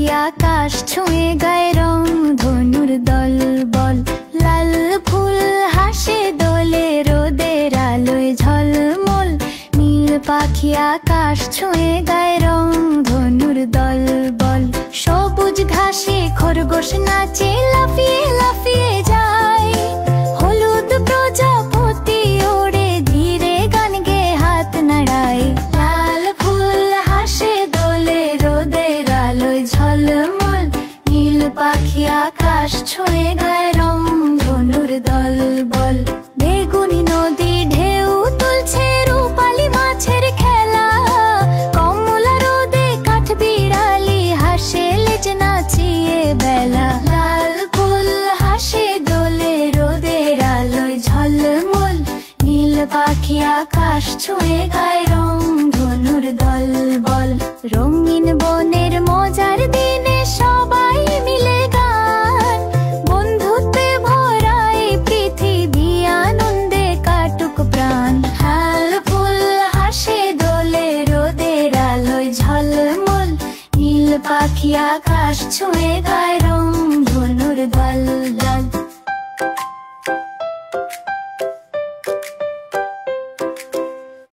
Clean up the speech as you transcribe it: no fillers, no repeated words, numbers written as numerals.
পাখি আকাশ ছুঁয়ে গায়ে রং ধনুর দল বল। লাল ফুল হাসে দোলে রোদের আলোয় ঝলমল। নীল পাখি আকাশ ছুঁয়ে গায়ে রং ধনুর দল বল। সবুজ ঘাসে খরগোশ নাচে লাফিয়ে লাফিয়ে যায়। হলুদ প্রজাপতি ওড়ে ধীরে গান গেয়ে হাত নাড়ায়। লাল ফুল হাসে দোলে রোদের আলোয় ঝলমল। নীল পাখি আকাশ ছুঁয়ে গায়ে রং ধনুর দল বল। বেগুনি নদী ঢেউ তুলছে রূপালি মাছের খেলা। কমলা রোদে কাঠ বিড়ালি হাসে লেজ নাচিয়ে বেলা। লাল ফুল হাসে দোলে রোদের আলোয় ঝলমল। নীল পাখি আকাশ ছুঁয়ে গায়ে রং ধনুর দল বল। রঙিন বনের মজার দিনে সবাই মিলে গান। বন্ধুত্বে ভরা এই পৃথিবী আনন্দে কাটুক প্রাণ। লাল ফুল হাসে দোলে রোদের আলোয় ঝলমল। নীল পাখি আকাশ ছুঁয়ে গায়ে রং ধনুর দল দল।